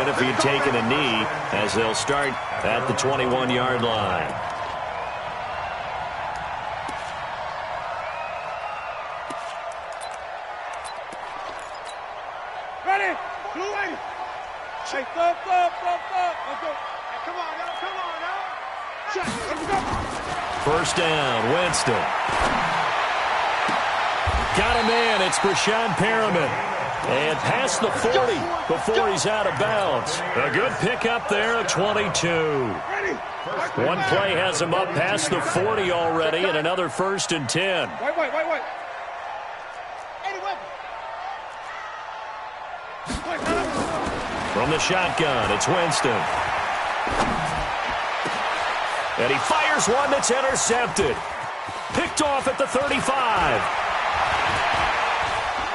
been if he'd taken a knee, as they'll start at the 21-yard line. Ready? Blue lady. Hey, go. Let's go. Hey, come on now. Check. Let's go. First down, Winston. Got a man. It's Brashad Perriman. And past the 40 before he's out of bounds. A good pickup there at 22. One play has him up past the 40 already, and another 1st and 10. Wait. From the shotgun, it's Winston. And he fires one that's intercepted. Picked off at the 35.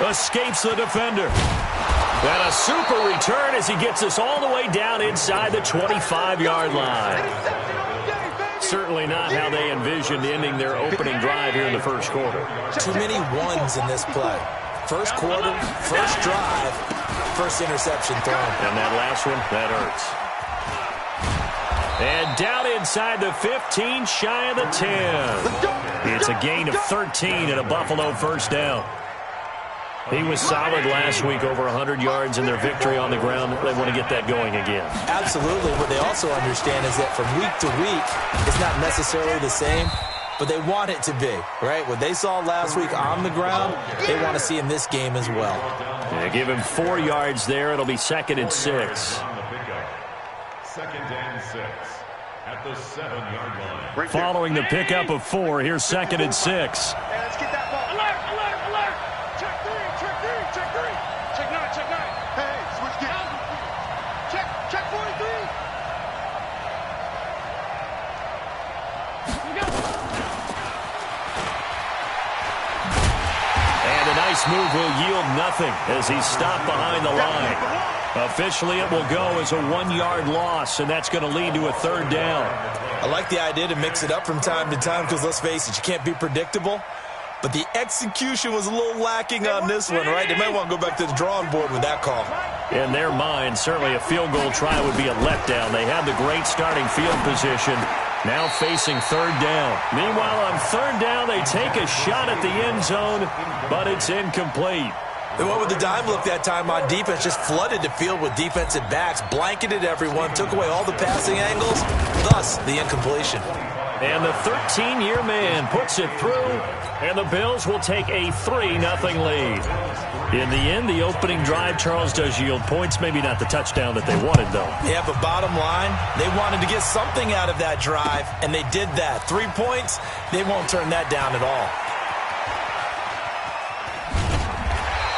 Escapes the defender. And a super return as he gets us all the way down inside the 25-yard line. Certainly not how they envisioned ending their opening drive here in the first quarter. Too many ones in this play. First quarter, first drive, first interception thrown. And that last one, that hurts. And down inside the 15, shy of the 10. It's a gain of 13 and a Buffalo first down. He was solid last week, over 100 yards in their victory on the ground. They want to get that going again. Absolutely. What they also understand is that from week to week, it's not necessarily the same, but they want it to be, right? What they saw last week on the ground, they want to see in this game as well. Yeah, give him 4 yards there. It'll be 2nd and 6. 2nd and 6 at the 7-yard line. Following the pickup of 4, here's 2nd and 6. Hey, let's get that ball. Alert. Check 3. Check 9. Hey, switch gears. Check 43. And a nice move will yield nothing as he's stopped behind the line. Officially, it will go as a 1-yard loss, and that's going to lead to a 3rd down. I like the idea to mix it up from time to time because, let's face it, you can't be predictable. But the execution was a little lacking on this one, right? They might want to go back to the drawing board with that call. In their mind, certainly a field goal try would be a letdown. They had the great starting field position, now facing 3rd down. Meanwhile, on 3rd down, they take a shot at the end zone, but it's incomplete. They went with the dime look that time on defense, just flooded the field with defensive backs, blanketed everyone, took away all the passing angles, thus the incompletion. And the 13-year man puts it through, and the Bills will take a 3-0 lead. In the end, the opening drive, Charles, does yield points. Maybe not the touchdown that they wanted, though. Yeah, but bottom line, they wanted to get something out of that drive, and they did that. 3 points, they won't turn that down at all.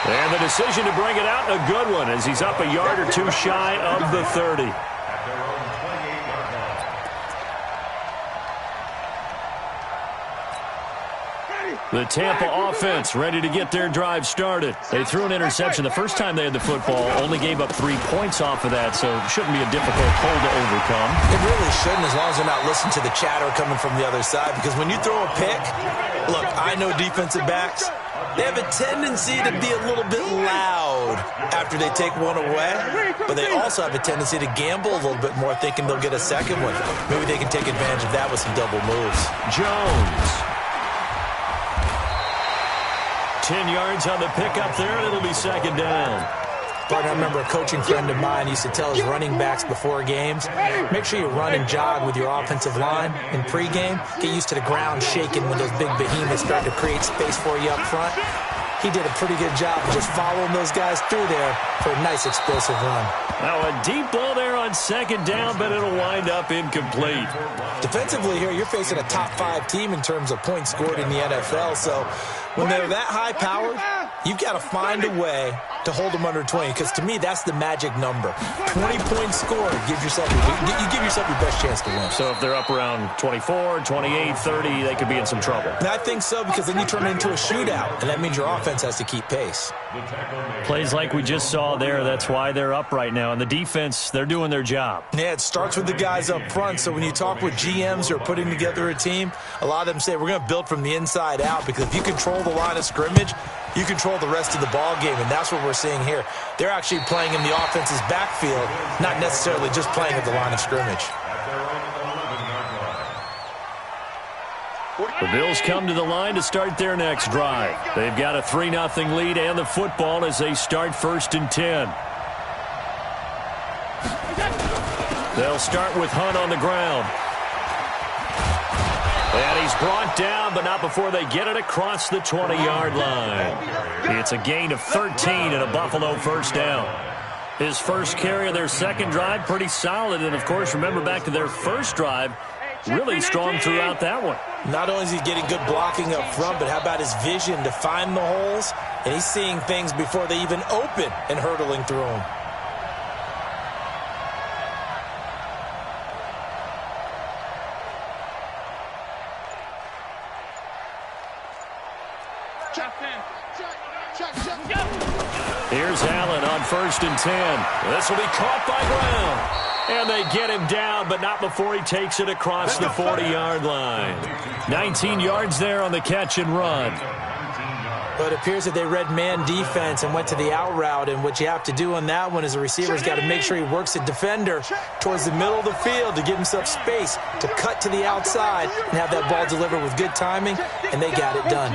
And the decision to bring it out, a good one, as he's up a yard or two shy of the 30. The Tampa offense ready to get their drive started. They threw an interception the first time they had the football, only gave up 3 points off of that, so it shouldn't be a difficult hole to overcome. It really shouldn't, as long as they're not listening to the chatter coming from the other side, because when you throw a pick, look, I know defensive backs, they have a tendency to be a little bit loud after they take one away, but they also have a tendency to gamble a little bit more, thinking they'll get a second one. Maybe they can take advantage of that with some double moves. Jones. 10 yards on the pickup there, and it'll be 2nd down. Partner, I remember a coaching friend of mine used to tell his running backs before games, make sure you run and jog with your offensive line in pregame. Get used to the ground shaking when those big behemoths start to create space for you up front. He did a pretty good job of just following those guys through there for a nice explosive run. Now a deep ball there on 2nd down, but it'll wind up incomplete. Defensively here, you're facing a top 5 team in terms of points scored in the NFL, so when they're that high-powered, you've got to find a way to hold them under 20, because to me, that's the magic number. 20 points scored, you give yourself your best chance to win. So if they're up around 24, 28, 30, they could be in some trouble. And I think so, because then you turn it into a shootout, and that means your offense has to keep pace. Plays like we just saw there, that's why they're up right now. And the defense, they're doing their job. Yeah, it starts with the guys up front. So when you talk with GMs who are putting together a team, a lot of them say we're going to build from the inside out, because if you control the line of scrimmage, you control the rest of the ball game, and that's what we're seeing here. They're actually playing in the offense's backfield, not necessarily just playing at the line of scrimmage. The Bills come to the line to start their next drive. They've got a 3-0 lead and the football as they start 1st and 10. They'll start with Hunt on the ground. And he's brought down, but not before they get it across the 20-yard line. It's a gain of 13 and a Buffalo first down. His first carry of their second drive, pretty solid. And, of course, remember back to their first drive, really strong throughout that one. Not only is he getting good blocking up front, but how about his vision to find the holes? And he's seeing things before they even open and hurtling through them. Here's Allen on 1st and 10. This will be caught by Brown. And they get him down, but not before he takes it across the 40-yard line. 19 yards there on the catch and run. But it appears that they read man defense and went to the out route, and what you have to do on that one is the receiver's got to make sure he works the defender towards the middle of the field to give himself space to cut to the outside and have that ball delivered with good timing, and they got it done.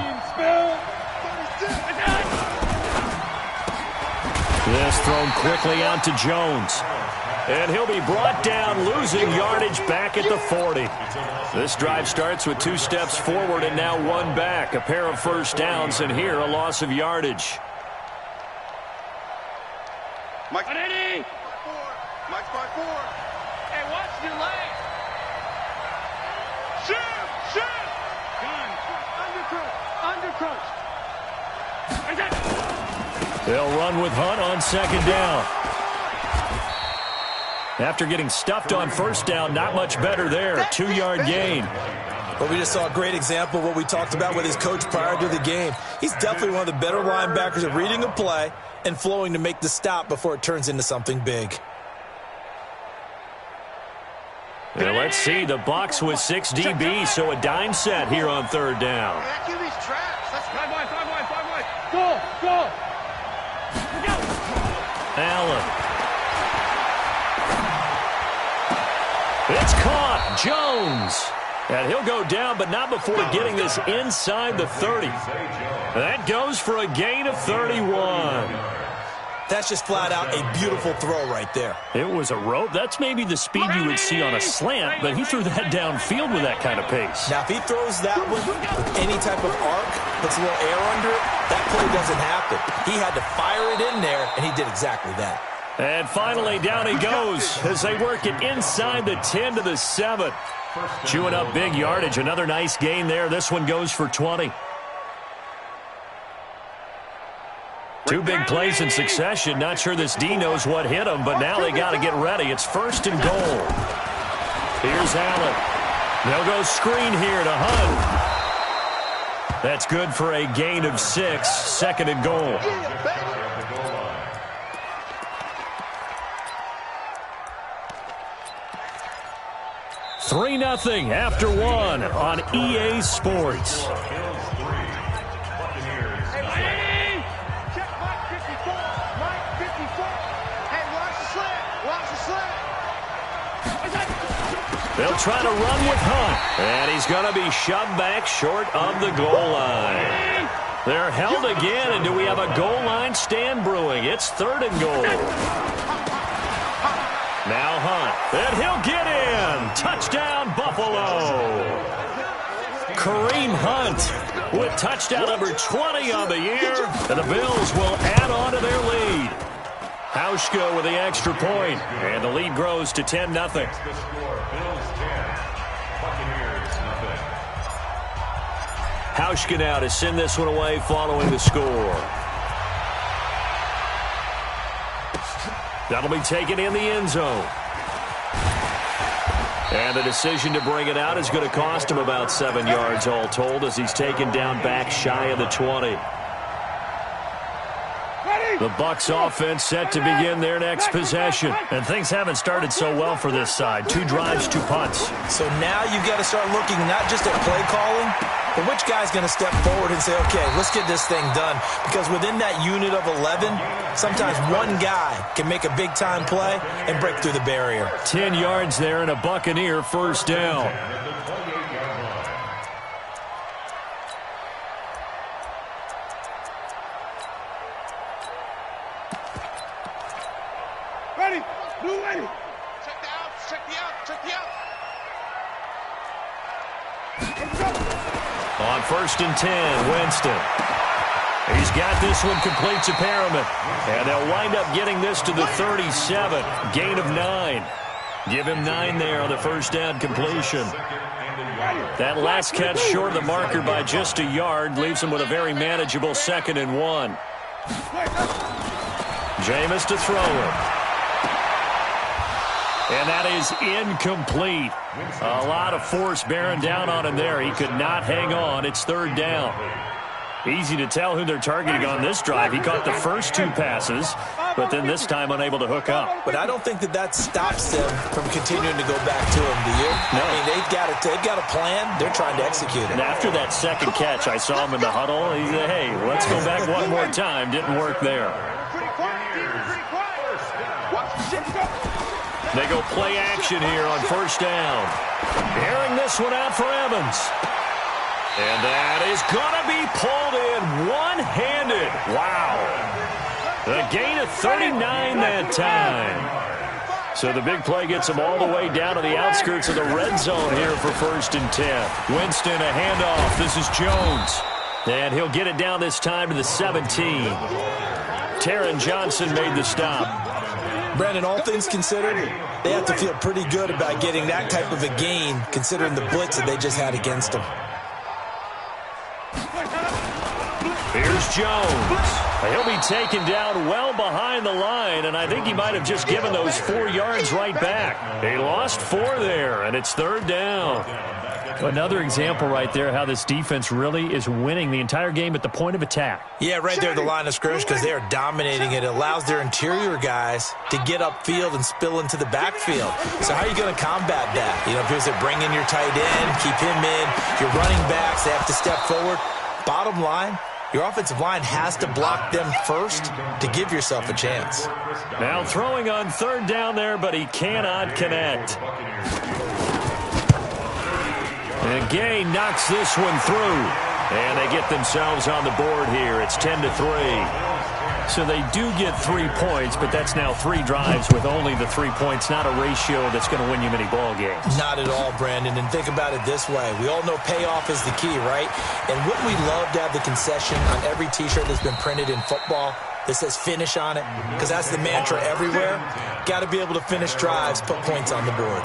This thrown quickly out to Jones. And he'll be brought down, losing yardage back at the 40. This drive starts with 2 steps forward and now 1 back. A pair of first downs, and here a loss of yardage. Mike, Mike's by 4. Hey, watch your leg. Shoot! Gun. Undercrook. They'll run with Hunt on 2nd down. After getting stuffed on 1st down, not much better there. A 2-yard gain. Well, we just saw a great example of what we talked about with his coach prior to the game. He's definitely one of the better linebackers at reading a play and flowing to make the stop before it turns into something big. And let's see, the Bucs with 6 DBs, so a dime set here on 3rd down. Go! Allen. It's caught. Jones. And he'll go down, but not before getting this inside the 30. That goes for a gain of 31. That's just flat out a beautiful throw right there. It was a rope. That's maybe the speed you would see on a slant, but he threw that downfield with that kind of pace. Now, if he throws that one with any type of arc, puts a little air under it, that play doesn't happen. He had to fire it in there, and he did exactly that. And finally, down he goes as they work it inside the 10 to the 7. Chewing up big yardage. Another nice gain there. This one goes for 20. 2 big plays in succession. Not sure this D knows what hit him, but now they got to get ready. It's 1st and goal. Here's Allen. They'll go screen here to Hunt. That's good for a gain of 6. 2nd and goal. 3-0 after 1 on EA Sports. They'll try to run with Hunt. And he's going to be shoved back short of the goal line. They're held again, and do we have a goal line stand brewing? It's 3rd and goal. Now Hunt, and he'll get in. Touchdown, Buffalo. Kareem Hunt with touchdown number 20 on the year, and the Bills will add on to their lead. Hauschka with the extra point, and the lead grows to 10-0. Hauschka now to send this one away following the score. That'll be taken in the end zone. And the decision to bring it out is going to cost him about 7 yards all told as he's taken down back shy of the 20. The Bucs offense set to begin their next possession. And things haven't started so well for this side. 2 drives, 2 punts. So now you've got to start looking not just at play calling, But which guy's going to step forward and say, okay, let's get this thing done? Because within that unit of 11, sometimes one guy can make a big-time play and break through the barrier. 10 yards there and a Buccaneer first down. Ready. Blue ready. Check the out. Let's go. On 1st and 10, Winston. He's got this one complete to Perriman. And they'll wind up getting this to the 37. Gain of 9. Give him 9 there on the first down completion. That last catch short of the marker by just a yard leaves him with a very manageable 2nd and 1. Jameis to throw it. And that is incomplete. A lot of force bearing down on him there. He could not hang on. It's 3rd down. Easy to tell who they're targeting on this drive. He caught the first 2 passes, but then this time unable to hook up. But I don't think that stops them from continuing to go back to him, do you? No. I mean, they've got a plan. They're trying to execute it. And after that second catch, I saw him in the huddle. He said, hey, let's go back one more time. Didn't work there. Pretty quiet. Watch the shit go. They go play action here on 1st down. Airing this one out for Evans. And that is going to be pulled in one-handed. Wow. A gain of 39 that time. So the big play gets him all the way down to the outskirts of the red zone here for 1st and 10. Winston, a handoff. This is Jones. And he'll get it down this time to the 17. Taron Johnson made the stop. Brandon, all things considered, they have to feel pretty good about getting that type of a gain, considering the blitz that they just had against them. Here's Jones. He'll be taken down well behind the line, and I think he might have just given those 4 yards right back. He lost 4 there, and it's 3rd down. Another example right there how this defense really is winning the entire game at the point of attack. Yeah, right there at the line of scrimmage because they are dominating it. It allows their interior guys to get upfield and spill into the backfield. So how are you going to combat that? You know, because they bring in your tight end, keep him in, your running backs, they have to step forward. Bottom line, your offensive line has to block them first to give yourself a chance. Now throwing on 3rd down there, but he cannot connect. And Gay knocks this one through. And they get themselves on the board here. It's 10-3. So they do get 3 points, but that's now 3 drives with only the 3 points, not a ratio that's going to win you many ball games. Not at all, Brandon. And think about it this way. We all know payoff is the key, right? And wouldn't we love to have the concession on every T-shirt that's been printed in football that says finish on it? Because that's the mantra everywhere. Got to be able to finish drives, put points on the board.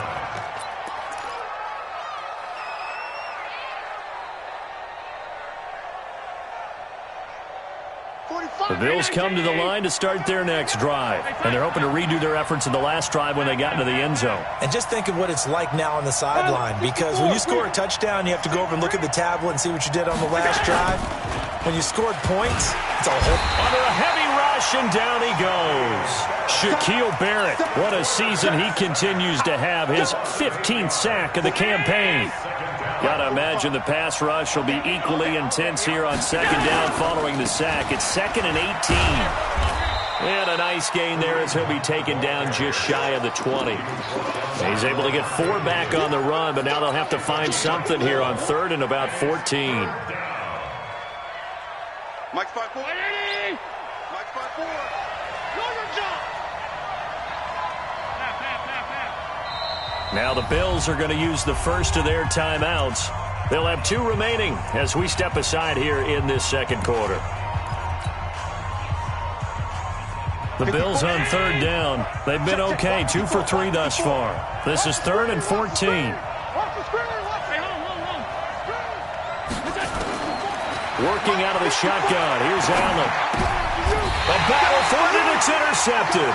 The Bills come to the line to start their next drive. And they're hoping to redo their efforts in the last drive when they got into the end zone. And just think of what it's like now on the sideline. Because when you score a touchdown, you have to go over and look at the tablet and see what you did on the last drive. When you scored points, it's a whole... Under a heavy rush, and down he goes. Shaquille Barrett, what a season he continues to have. His 15th sack of the campaign. Got to imagine the pass rush will be equally intense here on 2nd down following the sack. It's 2nd and 18. And a nice gain there as he'll be taken down just shy of the 20. He's able to get 4 back on the run, but now they'll have to find something here on 3rd and about 14. Mike 5-4. Mike 5-4. Now the Bills are going to use the first of their timeouts. They'll have 2 remaining as we step aside here in this 2nd quarter. The Bills on 3rd down. They've been okay, 2 for 3 thus far. This is 3rd and 14. Working out of the shotgun. Here's Allen. A battle for it, and it's intercepted.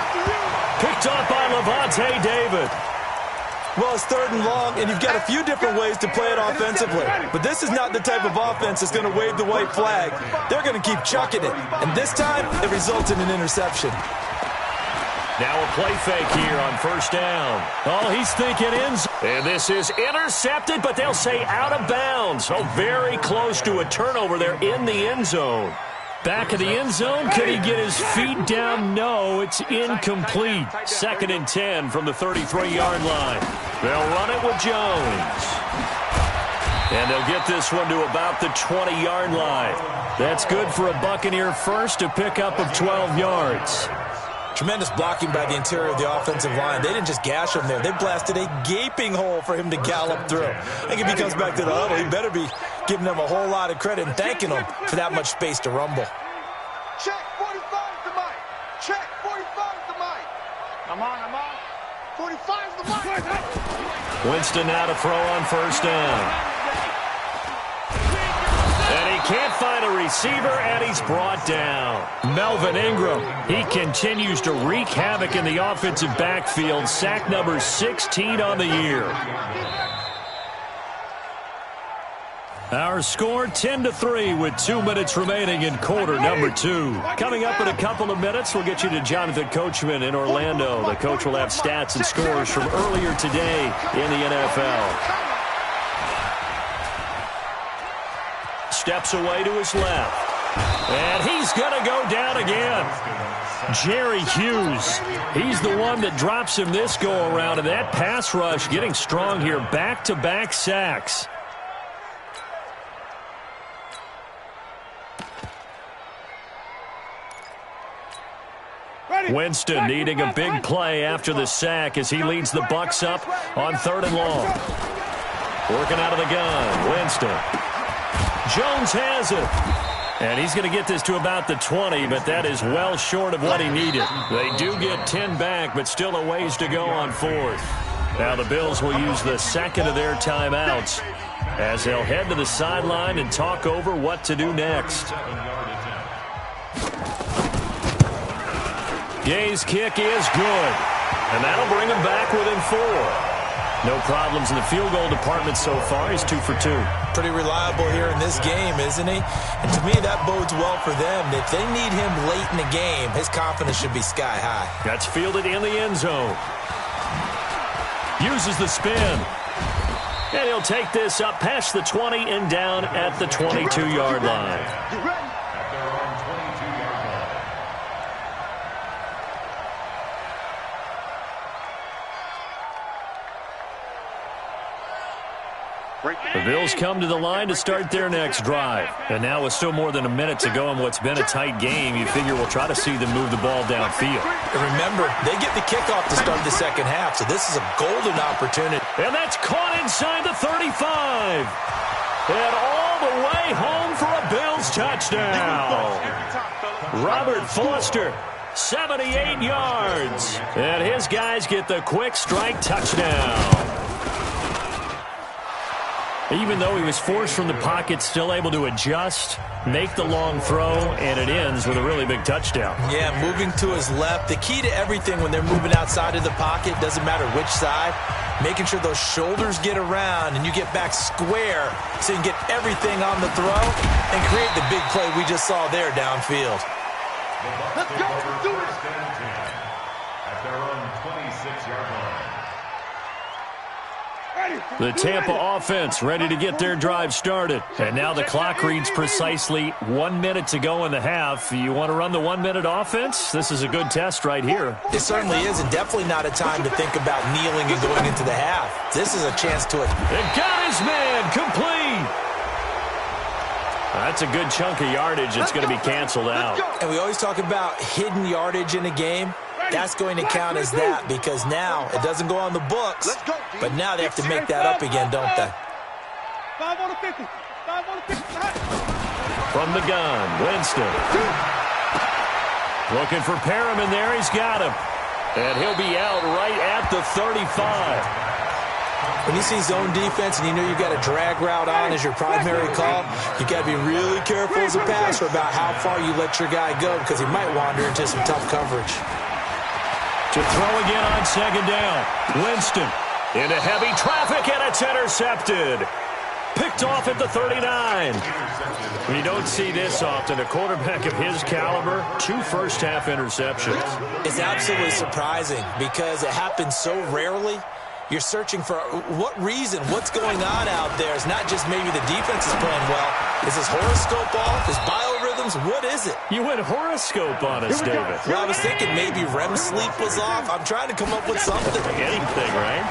Picked off by Levante David. Well, it's 3rd and long, and you've got a few different ways to play it offensively. But this is not the type of offense that's going to wave the white flag. They're going to keep chucking it. And this time, it results in an interception. Now a play fake here on first down. Oh, he's thinking ends. And this is intercepted, but they'll say out of bounds. Oh, very close to a turnover there in the end zone. Back of the end zone. Could he get his feet down? No, it's incomplete. 2nd and 10 from the 33-yard line. They'll run it with Jones. And they'll get this one to about the 20-yard line. That's good for a Buccaneer first, a pickup of 12 yards. Tremendous blocking by the interior of the offensive line. They didn't just gash him there. They blasted a gaping hole for him to gallop through. I think if he comes back to the huddle, he better be giving them a whole lot of credit and thanking them for that much space to rumble. Check 45 to Mike. Check 45 to Mike. I'm on. 45 to Mike. Winston now to throw on first down. And he can't find a receiver, and he's brought down. Melvin Ingram, he continues to wreak havoc in the offensive backfield. Sack number 16 on the year. Our score 10-3 with 2 minutes remaining in quarter number 2. Coming up in a couple of minutes, we'll get you to Jonathan Coachman in Orlando. The coach will have stats and scores from earlier today in the NFL. Steps away to his left. And he's going to go down again. Jerry Hughes, he's the one that drops him this go-around. And that pass rush getting strong here. Back-to-back sacks. Winston needing a big play after the sack as he leads the Bucs up on 3rd and long. Working out of the gun, Winston. Jones has it. And he's going to get this to about the 20, but that is well short of what he needed. They do get 10 back, but still a ways to go on 4th. Now the Bills will use the second of their timeouts as they'll head to the sideline and talk over what to do next. Gay's kick is good, and that'll bring him back within 4. No problems in the field goal department so far. He's 2 for 2. Pretty reliable here in this game, isn't he? And to me, that bodes well for them. If they need him late in the game, his confidence should be sky high. That's fielded in the end zone. Uses the spin. And he'll take this up past the 20 and down at the 22-yard line. The Bills come to the line to start their next drive. And now with still more than a minute to go in what's been a tight game, you figure we'll try to see them move the ball downfield. And remember, they get the kickoff to start the second half, so this is a golden opportunity. And that's caught inside the 35. And all the way home for a Bills touchdown. Robert Foster, 78 yards. And his guys get the quick strike touchdown. Even though he was forced from the pocket, still able to adjust, make the long throw, and it ends with a really big touchdown. Yeah, moving to his left. The key to everything when they're moving outside of the pocket, doesn't matter which side, making sure those shoulders get around and you get back square so you can get everything on the throw and create the big play we just saw there downfield. Let's go. Do it. At their own 26-yard line. The Tampa offense ready to get their drive started. And now the clock reads precisely 1 minute to go in the half. You want to run the 1 minute offense? This is a good test right here. It certainly is, and definitely not a time to think about kneeling and going into the half. This is a chance to it. And got his man complete. That's a good chunk of yardage. It's going to be canceled out. And we always talk about hidden yardage in a game. That's going to count as that because now it doesn't go on the books, but now they have to make that up again, don't they? 5 on the 50. 5 on the 50. From the gun, Winston. Looking for Perriman there. He's got him. And he'll be out right at the 35. When you see zone defense and you know you've got a drag route on as your primary call, you got to be really careful as a passer about how far you let your guy go because he might wander into some tough coverage. To throw again on second down. Winston into heavy traffic, and it's intercepted. Picked off at the 39. You don't see this often. A quarterback of his caliber, 2 first-half interceptions. It's absolutely surprising because it happens so rarely. You're searching for what reason, what's going on out there. It's not just maybe the defense is playing well. Is his horoscope off? His biorhythms? What is it? You went horoscope on us, David. Well, I was thinking maybe REM sleep was off. I'm trying to come up with something. Anything, right?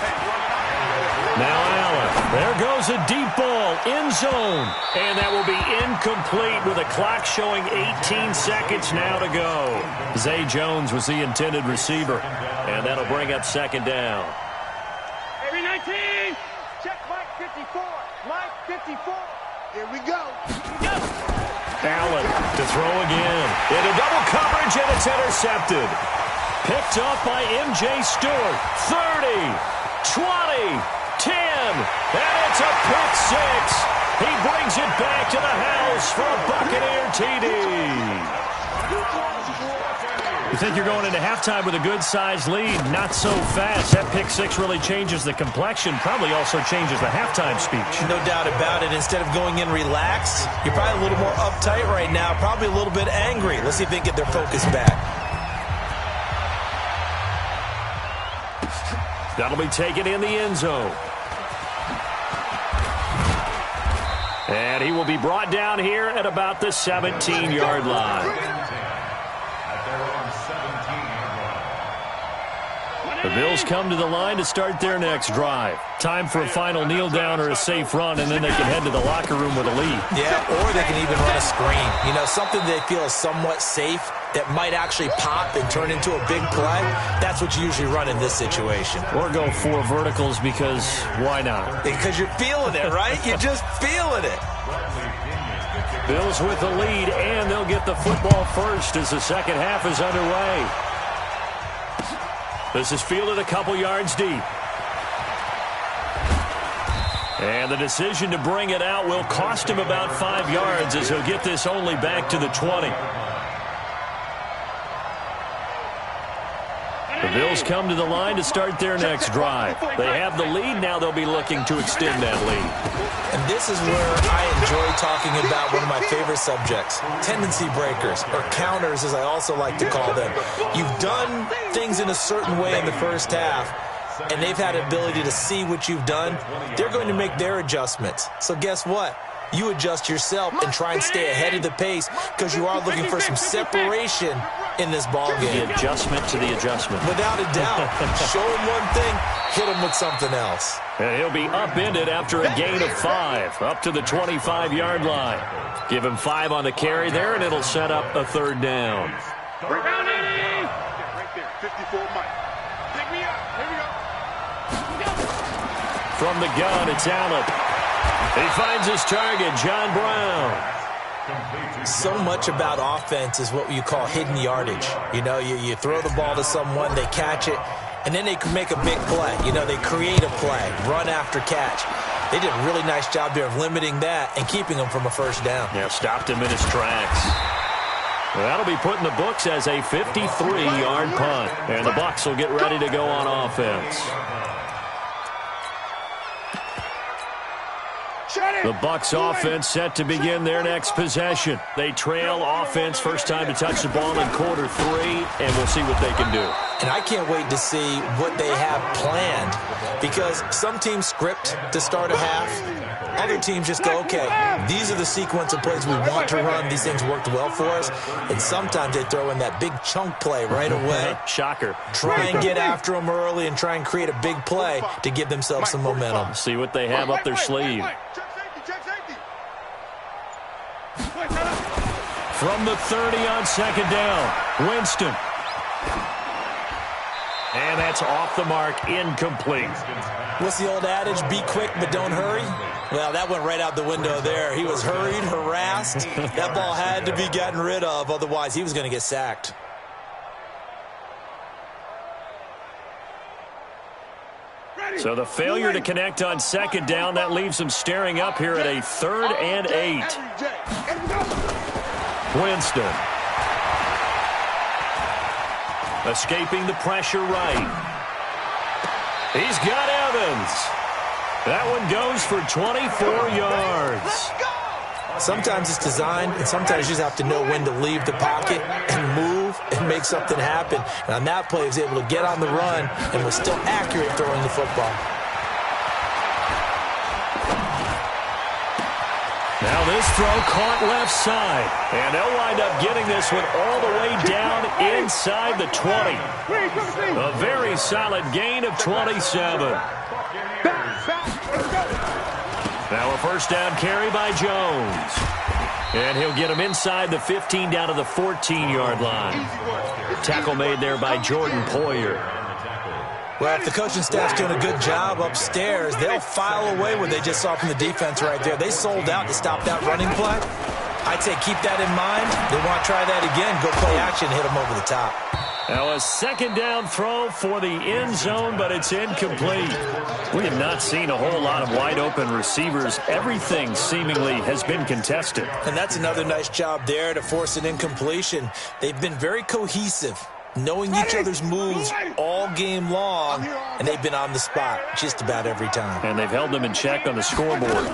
Now Allen. There goes a deep ball. End zone. And that will be incomplete with a clock showing 18 seconds now to go. Zay Jones was the intended receiver. And that'll bring up second down. Every 19. Check Mike 54. Mike 54. Here we go. Allen to throw again. Into double coverage, and it's intercepted. Picked off by M.J. Stewart. 30, 20, 10, and it's a pick six. He brings it back to the house for a Buccaneer TD. You think you're going into halftime with a good-sized lead. Not so fast. That pick six really changes the complexion, probably also changes the halftime speech. No doubt about it. Instead of going in relaxed, you're probably a little more uptight right now, probably a little bit angry. Let's see if they can get their focus back. That'll be taken in the end zone. And he will be brought down here at about the 17-yard line. The Bills come to the line to start their next drive. Time for a final kneel down or a safe run, and then they can head to the locker room with a lead. Yeah, or they can even run a screen. You know, something they feel is somewhat safe that might actually pop and turn into a big play. That's what you usually run in this situation. Or go 4 verticals because why not? Because you're feeling it, right? You're just feeling it. Bills with the lead, and they'll get the football first as the second half is underway. This is fielded a couple yards deep. And the decision to bring it out will cost him about 5 yards as he'll get this only back to the 20. The Bills come to the line to start their next drive. They have the lead. Now they'll be looking to extend that lead. And this is where I enjoy talking about one of my favorite subjects, tendency breakers, or counters as I also like to call them. You've done things in a certain way in the first half, and they've had the ability to see what you've done. They're going to make their adjustments. So guess what? You adjust yourself and try and stay ahead of the pace because you are looking for some separation in this ball game. The adjustment to the adjustment. Without a doubt. Show him one thing, hit him with something else. And he'll be upended after a gain of 5, up to the 25-yard line. Give him 5 on the carry there, and it'll set up a third down. Right there, 54 Mike. Pick me up. Here we go. From the gun, it's Allen. He finds his target, John Brown. So much about offense is what you call hidden yardage. You know, you throw the ball to someone, they catch it, and then they can make a big play. You know, they create a play, run after catch. They did a really nice job there of limiting that and keeping him from a first down. Yeah, stopped him in his tracks. Well, that'll be put in the books as a 53-yard punt, and the Bucs will get ready to go on offense. The Bucs offense set to begin their next possession. They trail offense, first time to touch the ball in quarter 3, and we'll see what they can do. And I can't wait to see what they have planned because some teams script to start a half. Other teams just go, okay, these are the sequence of plays we want to run. These things worked well for us. And sometimes they throw in that big chunk play right away. Shocker. Try and get after them early and try and create a big play to give themselves some momentum. See what they have up their sleeve. From the 30 on second down, Winston. And that's off the mark, incomplete. What's the old adage, be quick but don't hurry? Well, that went right out the window there. He was hurried, harassed. That ball had to be gotten rid of, otherwise he was going to get sacked. So the failure to connect on second down, that leaves him staring up here at a 3rd and 8. Winston. Escaping the pressure right. He's got Evans. That one goes for 24 yards. Sometimes it's designed, and sometimes you just have to know when to leave the pocket and move and make something happen. And on that play, he was able to get on the run and was still accurate throwing the football. Now this throw caught left side, and they'll wind up getting this one all the way down inside the 20. A very solid gain of 27. Now a first down carry by Jones. And he'll get him inside the 15 down to the 14-yard line. Tackle made there by Jordan Poyer. Well, if the coaching staff's doing a good job upstairs, they'll file away what they just saw from the defense right there. They sold out to stop that running play. I'd say keep that in mind. They want to try that again, go play action, hit them over the top. Now a second down throw for the end zone, but it's incomplete. We have not seen a whole lot of wide open receivers. Everything seemingly has been contested. And that's another nice job there to force an incompletion. They've been very cohesive, knowing each other's moves all game long, and they've been on the spot just about every time. And they've held them in check on the scoreboard.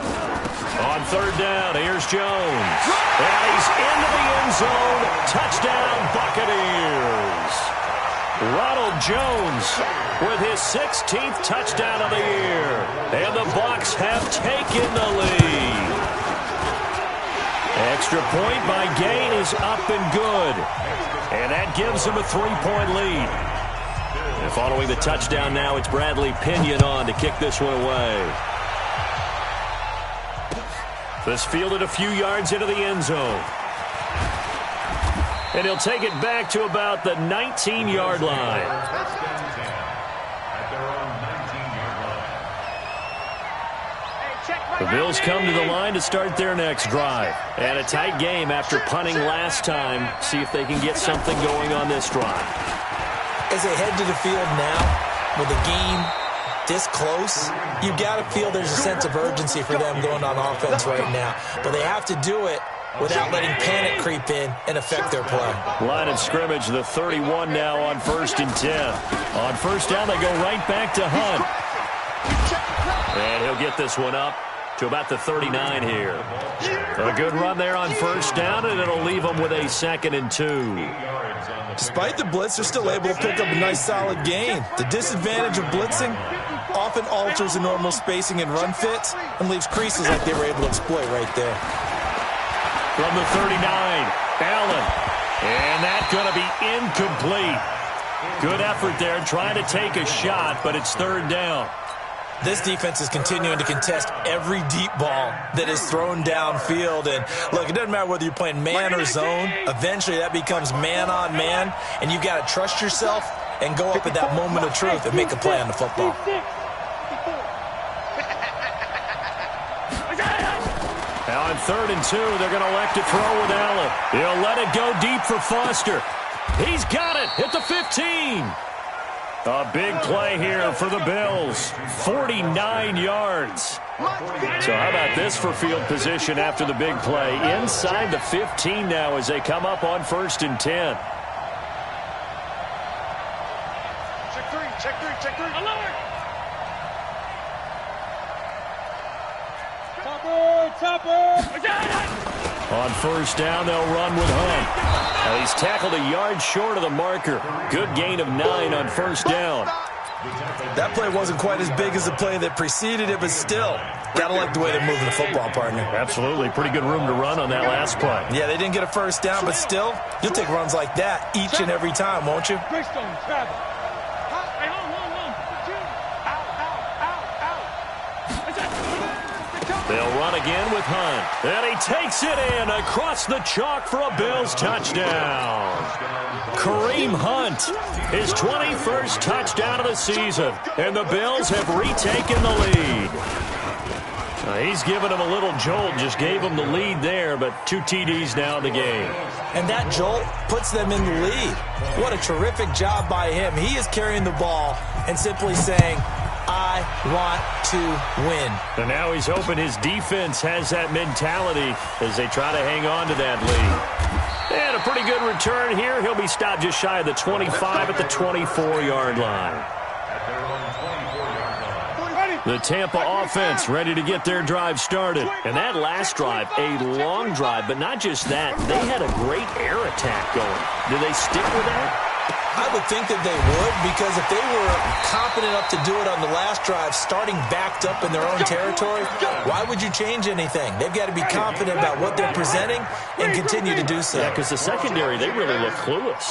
On third down, here's Jones. And he's into the end zone. Touchdown, Buccaneers. Ronald Jones with his 16th touchdown of the year. And the Bucs have taken the lead. Extra point by Gain is up and good. And that gives them a 3-point lead. And following the touchdown now, it's Bradley Pinion on to kick this one away. This fielded a few yards into the end zone. And he'll take it back to about the 19-yard line. The Bills come to the line to start their next drive. And a tight game after punting last time. See if they can get something going on this drive. As they head to the field now, with the game this close, you got to feel there's a sense of urgency for them going on offense right now. But they have to do it without letting panic creep in and affect their play. Line of scrimmage, the 31 now on 1st and 10. On first down, they go right back to Hunt. And he'll get this one up to about the 39 here. A good run there on first down, and it'll leave them with a 2nd and 2. Despite the blitz, they're still able to pick up a nice solid gain. The disadvantage of blitzing often alters the normal spacing and run fits and leaves creases like they were able to exploit right there. From the 39, Allen. And that's going to be incomplete. Good effort there trying to take a shot, but it's 3rd down. This defense is continuing to contest every deep ball that is thrown downfield. And, look, it doesn't matter whether you're playing man or zone. Eventually that becomes man on man, and you've got to trust yourself and go up at that moment of truth and make a play on the football. Now on 3rd and 2, they're going to elect to throw with Allen. He'll let it go deep for Foster. He's got it at the 15. A big play here for the Bills. 49 yards. So how about this for field position after the big play? Inside the 15 now as they come up on 1st and 10. Check three. Alert! Topper! On first down, they'll run with Hunt. Now he's tackled a yard short of the marker. Good gain of 9 on first down. That play wasn't quite as big as the play that preceded it, but still, gotta like the way they're moving the football, partner. Absolutely. Pretty good room to run on that last play. Yeah, they didn't get a first down, but still, you'll take runs like that each and every time, won't you? Greystone, travel. They'll run again with Hunt. And he takes it in across the chalk for a Bills touchdown. Kareem Hunt, his 21st touchdown of the season. And the Bills have retaken the lead. He's given him a little jolt, just gave him the lead there, but 2 TDs now in the game. And that jolt puts them in the lead. What a terrific job by him. He is carrying the ball and simply saying, I want to win. And now he's hoping his defense has that mentality as they try to hang on to that lead. And a pretty good return here. He'll be stopped just shy of the 25 at the 24-yard line. Ready? The Tampa offense ready to get their drive started. And that last drive, a long drive, but not just that. They had a great air attack going. Do they stick with that? I would think that they would, because if they were competent enough to do it on the last drive, starting backed up in their own territory, why would you change anything? They've got to be confident about what they're presenting and continue to do so. Yeah, because the secondary, they really look clueless.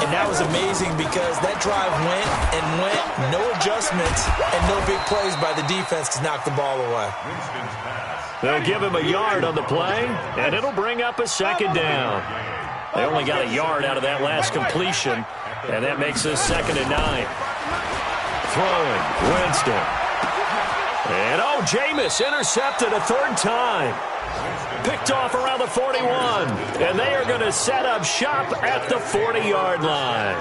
And that was amazing because that drive went and went, no adjustments, and no big plays by the defense to knock the ball away. They'll give him a yard on the play, and it'll bring up a second down. They only got a yard out of that last completion, and that makes us 2nd and 9. Throwing, Winston. And, Jameis intercepted a third time. Picked off around the 41. And they are going to set up shop at the 40-yard line.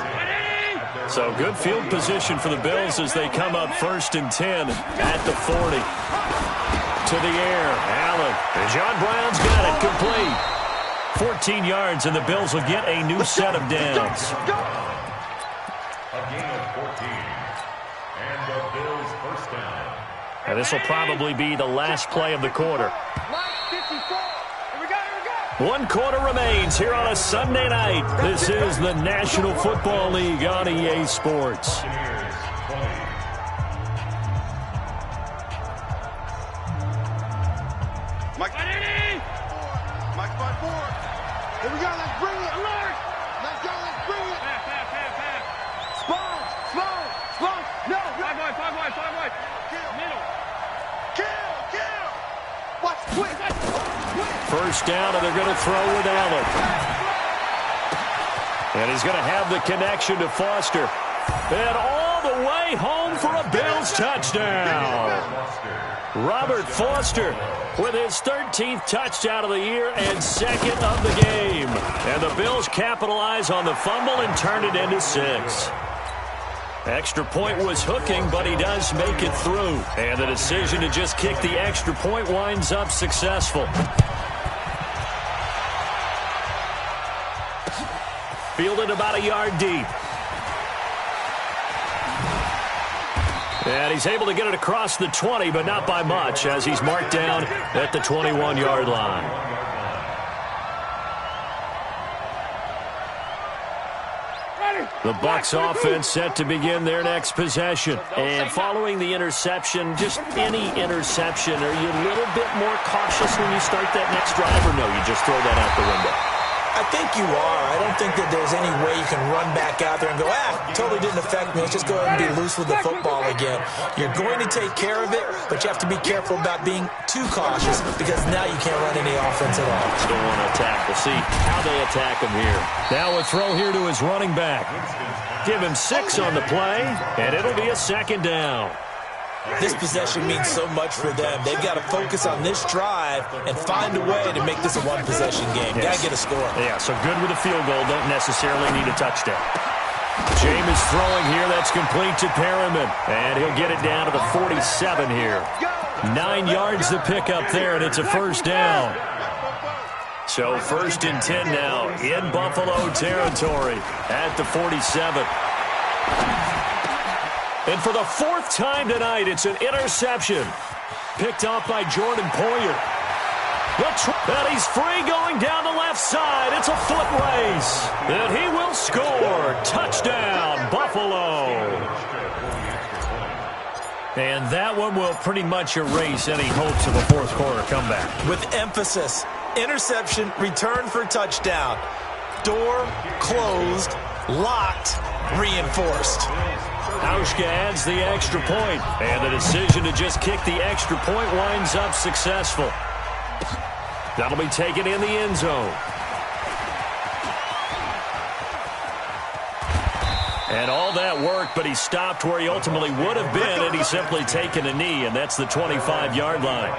So good field position for the Bills as they come up 1st and 10 at the 40. To the air, Allen. And John Brown's got it, complete. 14 yards, and the Bills will get a new set of downs. A gain of 14. And the Bills first down. And this will probably be the last play of the quarter. 1 quarter remains here on a Sunday night. This is the National Football League on EA Sports. Mike 5-4. Here we go, let's bring it. Alert! Let's go, let's bring it. Pass. Sponge. No. 5 wide. Middle. Kill. Watch, quick. First down, and they're going to throw with Allen. And he's going to have the connection to Foster. And all the way home for a Bills touchdown. Robert Foster with his 13th touchdown of the year and 2nd of the game. And the Bills capitalize on the fumble and turn it into 6. Extra point was hooking, but he does make it through. And the decision to just kick the extra point winds up successful. Fielded about a yard deep. And he's able to get it across the 20, but not by much, as he's marked down at the 21-yard line. The Bucs offense set to begin their next possession. And following the interception, just any interception, are you a little bit more cautious when you start that next drive, or no, you just throw that out the window? I think you are. I don't think that there's any way you can run back out there and go, totally didn't affect me. Let's just go ahead and be loose with the football again. You're going to take care of it, but you have to be careful about being too cautious because now you can't run any offense at all. Still want to attack. We'll see how they attack him here. Now a throw here to his running back. Give him 6 on the play, and it'll be a 2nd down. This possession means so much for them. They've got to focus on this drive and find a way to make this a one-possession game. Yes. Got to get a score. Yeah, so good with a field goal. Don't necessarily need a touchdown. Jameis throwing here. That's complete to Perriman. And he'll get it down to the 47 here. 9 yards to pick up there, and it's a first down. So 1st and 10 now in Buffalo territory at the 47. And for the 4th time tonight, it's an interception. Picked off by Jordan Poyer. And he's free going down the left side. It's a foot race. And he will score. Touchdown, Buffalo. And that one will pretty much erase any hopes of a 4th quarter comeback. With emphasis, interception, return for touchdown. Door closed, locked, reinforced. Hauschka adds the extra point, and the decision to just kick the extra point winds up successful. That'll be taken in the end zone. And all that work, but he stopped where he ultimately would have been, and he's simply taken a knee, and that's the 25-yard line.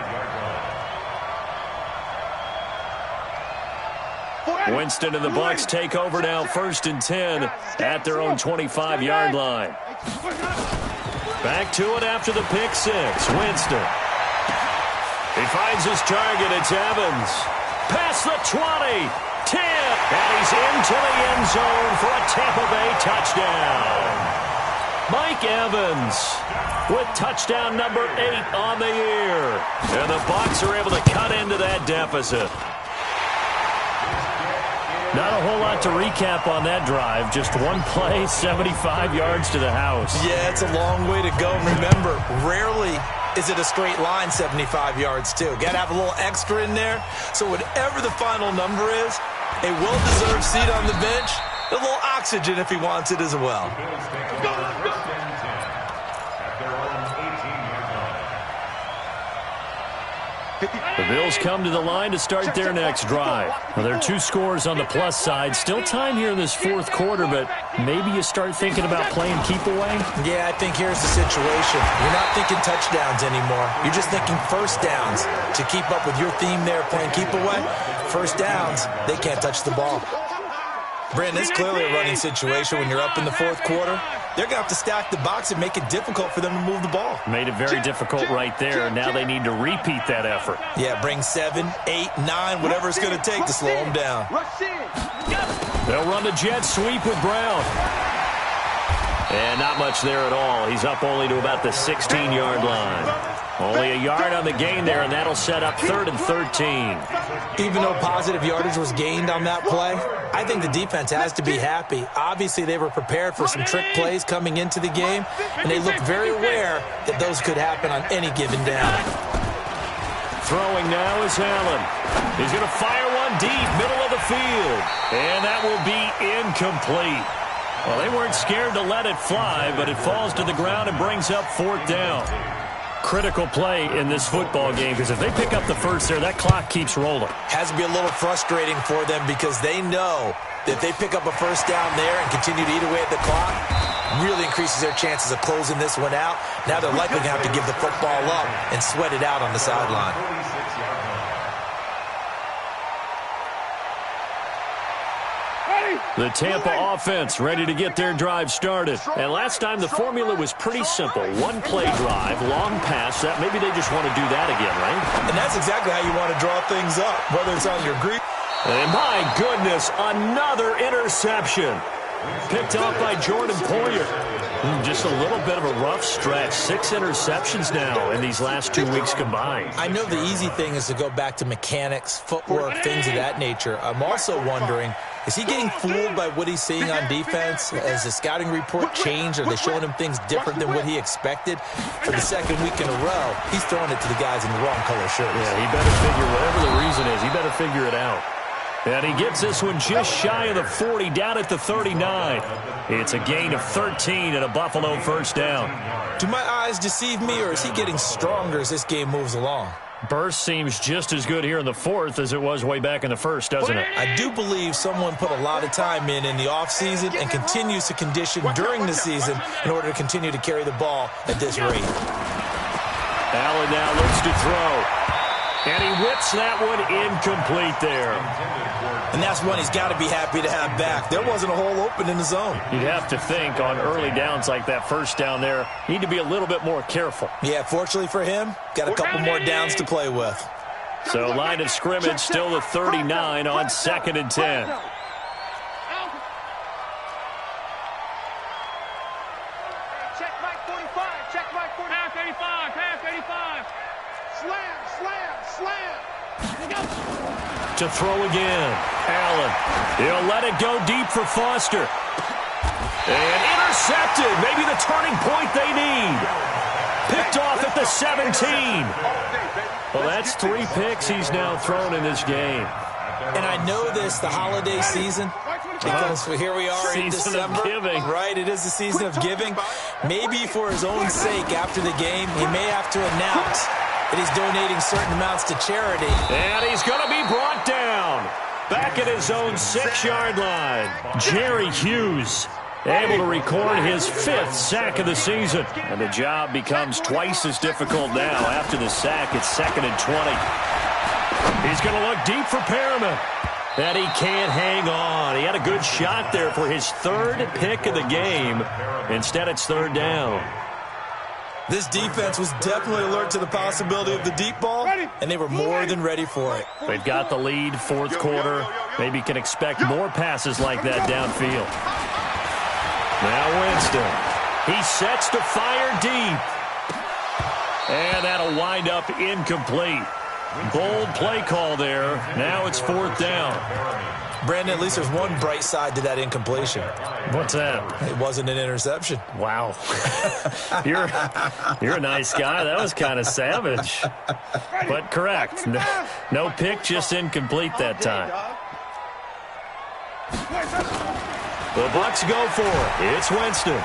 Winston and the Bucs take over now, 1st and 10 at their own 25-yard line. Back to it after the pick 6. Winston. He finds his target. It's Evans. Past the 20. 10. And he's into the end zone for a Tampa Bay touchdown. Mike Evans with touchdown number 8 on the year. And the Bucs are able to cut into that deficit. Not a whole lot to recap on that drive. Just one play, 75 yards to the house. Yeah, it's a long way to go. Remember, rarely is it a straight line 75 yards, too. Got to have a little extra in there. So whatever the final number is, a well-deserved seat on the bench, a little oxygen if he wants it as well. The Bills come to the line to start their next drive. Well, there are 2 scores on the plus side. Still time here in this 4th quarter, but maybe you start thinking about playing keep away? Yeah, I think here's the situation. You're not thinking touchdowns anymore. You're just thinking first downs. To keep up with your theme there, playing keep away, first downs, they can't touch the ball. Brandon, it's clearly a running situation when you're up in the 4th quarter. They're going to have to stack the box and make it difficult for them to move the ball. Made it very difficult right there. Now they need to repeat that effort. Yeah, bring 7, 8, 9, whatever it's going to take to slow them down. They'll run the jet sweep with Brown. And not much there at all. He's up only to about the 16-yard line. Only a yard on the gain there, and that'll set up 3rd and 13. Even though positive yardage was gained on that play, I think the defense has to be happy. Obviously, they were prepared for some trick plays coming into the game, and they looked very aware that those could happen on any given down. Throwing now is Allen. He's going to fire one deep, middle of the field. And that will be incomplete. Well, they weren't scared to let it fly, but it falls to the ground and brings up 4th down. Critical play in this football game, because if they pick up the first there, that clock keeps rolling. Has to be a little frustrating for them because they know that if they pick up a first down there and continue to eat away at the clock, really increases their chances of closing this one out. Now they're likely going to have to give the football up and sweat it out on the sideline. The Tampa offense ready to get their drive started. And last time the formula was pretty simple. One play drive, long pass. That maybe they just want to do that again, right? And that's exactly how you want to draw things up, whether it's on your green. And my goodness, another interception. Picked off by Jordan Poyer. Just a little bit of a rough stretch. 6 interceptions now in these last 2 weeks combined. I know the easy thing is to go back to mechanics, footwork, things of that nature. I'm also wondering, is he getting fooled by what he's seeing on defense? Has the scouting report changed? Are they showing him things different than what he expected? For the 2nd week in a row, he's throwing it to the guys in the wrong color shirts. Yeah, he better figure, whatever the reason is, he better figure it out. And he gets this one just shy of the 40, down at the 39. It's a gain of 13 and a Buffalo first down. Do my eyes deceive me, or is he getting stronger as this game moves along? Burst seems just as good here in the 4th as it was way back in the 1st, doesn't it? I do believe someone put a lot of time in the offseason and continues to condition during the season in order to continue to carry the ball at this rate. Allen now looks to throw. And he whips that one incomplete there. And that's one he's got to be happy to have back. There wasn't a hole open in the zone. You'd have to think on early downs like that first down there, need to be a little bit more careful. Yeah, fortunately for him, got a couple more downs to play with. So line of scrimmage still the 39 on 2nd and 10. Check Mike 45. Check Mike 45. Half 85. Half 85. Slam, slam, slam. To throw again. Allen. He'll let it go deep for Foster. And intercepted. Maybe the turning point they need. Picked off at the 17. Well, that's 3 picks he's now thrown in this game. And I know this, the holiday season, because here we are in December. Season of giving. Right, it is the season of giving. Maybe for his own sake after the game, he may have to announce that he's donating certain amounts to charity. And he's going to be brought down. Back at his own 6-yard line. Jerry Hughes able to record his 5th sack of the season. And the job becomes twice as difficult now. After the sack, it's 2nd and 20. He's going to look deep for Perriman. And he can't hang on. He had a good shot there for his 3rd pick of the game. Instead, it's 3rd down. This defense was definitely alert to the possibility of the deep ball, and they were more than ready for it. They've got the lead, 4th quarter. Maybe can expect more passes like that downfield. Now Winston. He sets to fire deep. will wind up incomplete. Bold play call there. Now it's 4th down. Brandon, at least there's one bright side to that incompletion. What's that? It wasn't an interception. Wow. You're a nice guy. That was kind of savage. But correct. No pick, just incomplete that time. The Bucs go for it. It's Winston.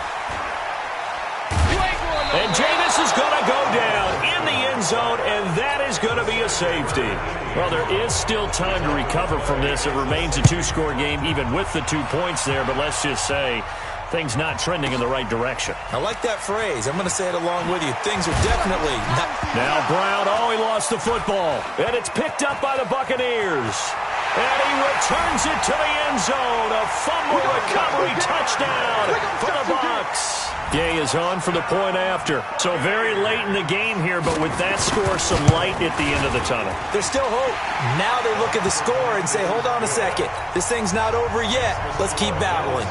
And Jameis is going to go down in the end zone, and that is going to be a safety. Well, there is still time to recover from this. It remains a 2-score game, even with the 2 points there. But let's just say things not trending in the right direction. I like that phrase. I'm going to say it along with you. Things are definitely not. Now Brown, he lost the football. And it's picked up by the Buccaneers. And he returns it to the end zone. A fumble recovery touchdown for the Bucs. Gay is on for the point after. So very late in the game here, but with that score, some light at the end of the tunnel. There's still hope. Now they look at the score and say, hold on a second. This thing's not over yet. Let's keep battling.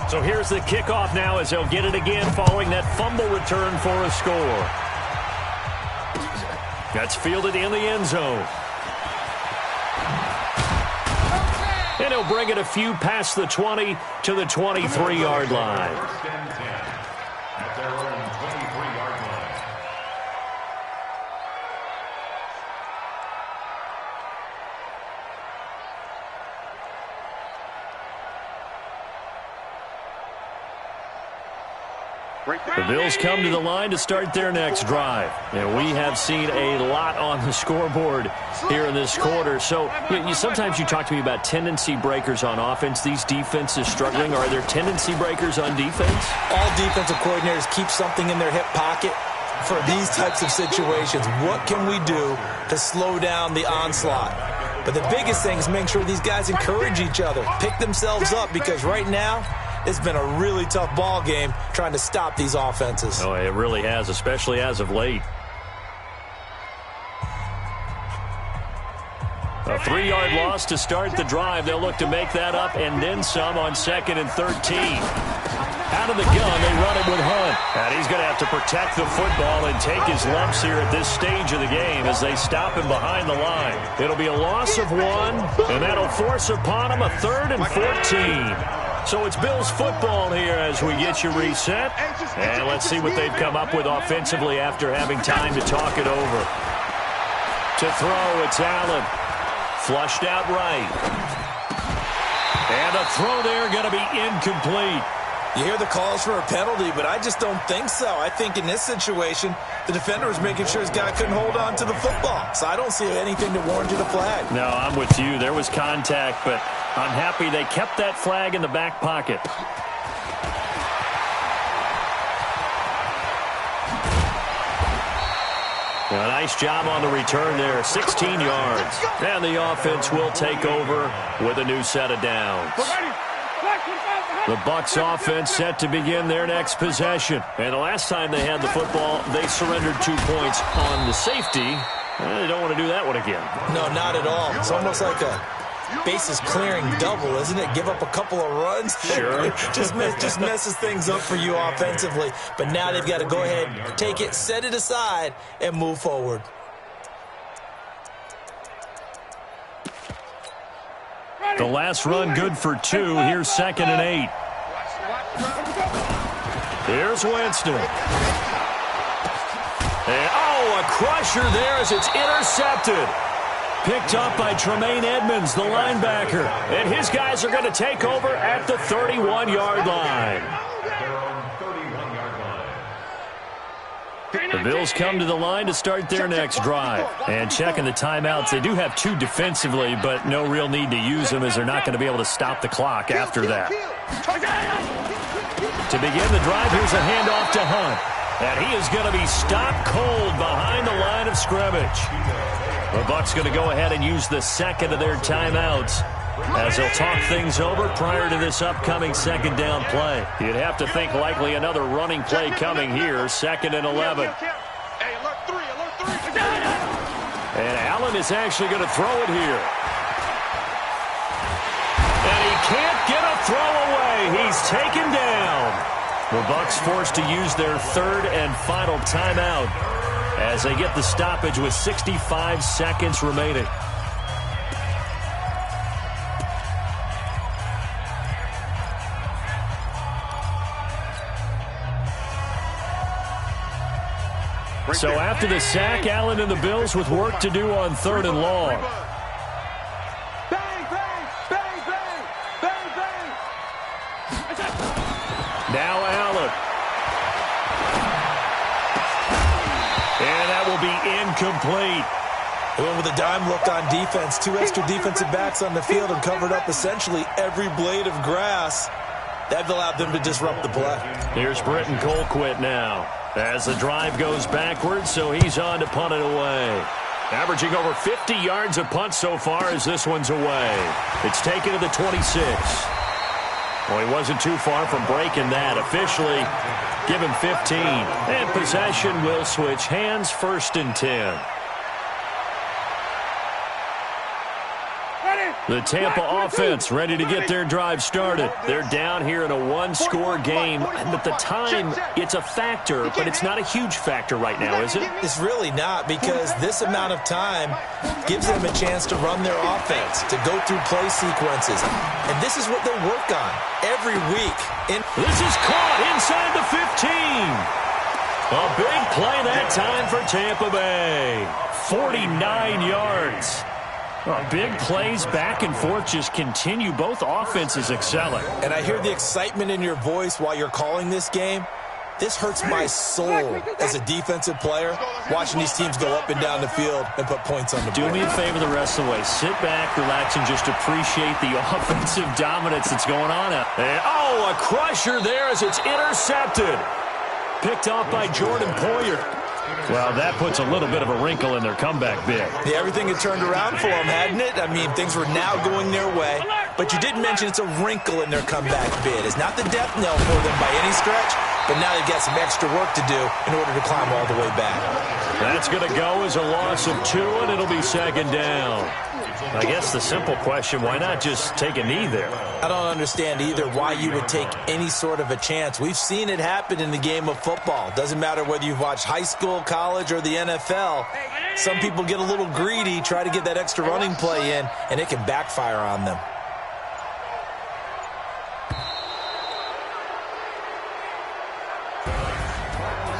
So here's the kickoff now as they'll get it again following that fumble return for a score. That's fielded in the end zone. And he'll bring it a few past the 20 to the 23-yard line. At their own 23-yard line. The Bills come to the line to start their next drive. And we have seen a lot on the scoreboard here in this quarter. So sometimes you talk to me about tendency breakers on offense. These defenses struggling. Are there tendency breakers on defense? All defensive coordinators keep something in their hip pocket for these types of situations. What can we do to slow down the onslaught? But the biggest thing is make sure these guys encourage each other, pick themselves up, because right now, it's been a really tough ball game trying to stop these offenses. Oh, it really has, especially as of late. A 3-yard loss to start the drive. They'll look to make that up and then some on 2nd and 13. Out of the gun, they run it with Hunt. And he's going to have to protect the football and take his lumps here at this stage of the game as they stop him behind the line. It'll be a loss of 1, and that'll force upon him a 3rd and 14. So it's Bills football here as we get you reset. And let's see what they've come up with offensively after having time to talk it over. To throw, it's Allen. Flushed out right. And a throw there going to be incomplete. You hear the calls for a penalty, but I just don't think so. I think in this situation, the defender was making sure his guy couldn't hold on to the football. So I don't see anything to warrant you the flag. No, I'm with you. There was contact, but I'm happy they kept that flag in the back pocket. A nice job on the return there, 16 yards. And the offense will take over with a new set of downs. The Bucs offense set to begin their next possession. And the last time they had the football, they surrendered 2 points on the safety. They don't want to do that one again. No, not at all. It's almost like a bases clearing double, isn't it? Give up a couple of runs. Sure. just messes things up for you offensively. But now they've got to go ahead, take it, set it aside, and move forward. The last run good for 2. Here's 2nd and 8. Here's Winston. And, a crusher there as it's intercepted. Picked up by Tremaine Edmonds, the linebacker. And his guys are going to take over at the 31-yard line. The Bills come to the line to start their next drive. And checking the timeouts, they do have 2 defensively, but no real need to use them as they're not going to be able to stop the clock after that. To begin the drive, here's a handoff to Hunt. And he is going to be stopped cold behind the line of scrimmage. The Bucs going to go ahead and use the second of their timeouts as they'll talk things over prior to this upcoming 2nd down play. You'd have to think likely another running play coming here, 2nd and 11. And Allen is actually going to throw it here. And he can't get a throw away. He's taken down. The Bucs forced to use their third and final timeout as they get the stoppage with 65 seconds remaining. So after the sack, Allen and the Bills with work to do on 3rd and long. Bang, bang, bang, bang, bang, bang. Now Allen. And that will be incomplete. They went with a dime look on defense. 2 extra defensive backs on the field and covered up essentially every blade of grass. That allowed them to disrupt the play. Here's Britton Colquitt now as the drive goes backwards, so he's on to punt it away. Averaging over 50 yards a punt so far as this one's away. It's taken to the 26. Well, he wasn't too far from breaking that. Officially, give him 15. And possession will switch hands, 1st and 10. The Tampa offense ready to get their drive started. They're down here in a 1-score game. At the time, it's a factor, but it's not a huge factor right now, is it? It's really not, because this amount of time gives them a chance to run their offense, to go through play sequences. And this is what they work on every week. This is caught inside the 15. A big play that time for Tampa Bay. 49 yards. Big plays back and forth just continue. Both offenses excelling. And I hear the excitement in your voice while you're calling this game. This hurts my soul as a defensive player, watching these teams go up and down the field and put points on the board. Do me a favor the rest of the way. Sit back, relax, and just appreciate the offensive dominance that's going on out there. Oh, a crusher there as it's intercepted. Picked off by Jordan Poyer. Well, that puts a little bit of a wrinkle in their comeback bid. Yeah, everything had turned around for them, hadn't it? I mean, things were now going their way. But you did mention it's a wrinkle in their comeback bid. It's not the death knell for them by any stretch, but now they've got some extra work to do in order to climb all the way back. That's going to go as a loss of 2, and it'll be 2nd down. I guess the simple question, why not just take a knee there? I don't understand either why you would take any sort of a chance. We've seen it happen in the game of football. Doesn't matter whether you've watched high school, college, or the NFL. Some people get a little greedy, try to get that extra running play in, and it can backfire on them.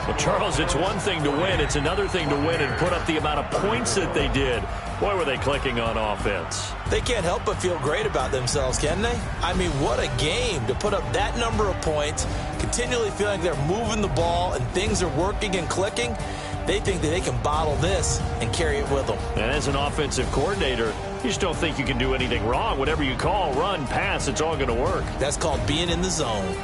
Well, Charles, it's one thing to win. It's another thing to win and put up the amount of points that they did. Boy, were they clicking on offense. They can't help but feel great about themselves, can they? I mean, what a game to put up that number of points, continually feeling they're moving the ball and things are working and clicking. They think that they can bottle this and carry it with them. And as an offensive coordinator, you just don't think you can do anything wrong. Whatever you call, run, pass, it's all going to work. That's called being in the zone.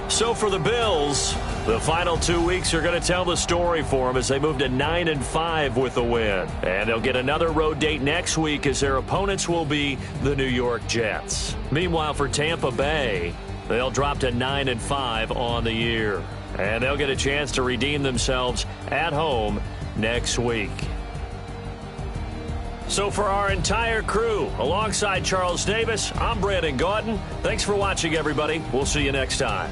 So for the Bills, the final 2 weeks are going to tell the story for them as they move to 9-5 with a win. And they'll get another road date next week as their opponents will be the New York Jets. Meanwhile, for Tampa Bay, they'll drop to 9-5 on the year. And they'll get a chance to redeem themselves at home next week. So for our entire crew, alongside Charles Davis, I'm Brandon Gaudin. Thanks for watching, everybody. We'll see you next time.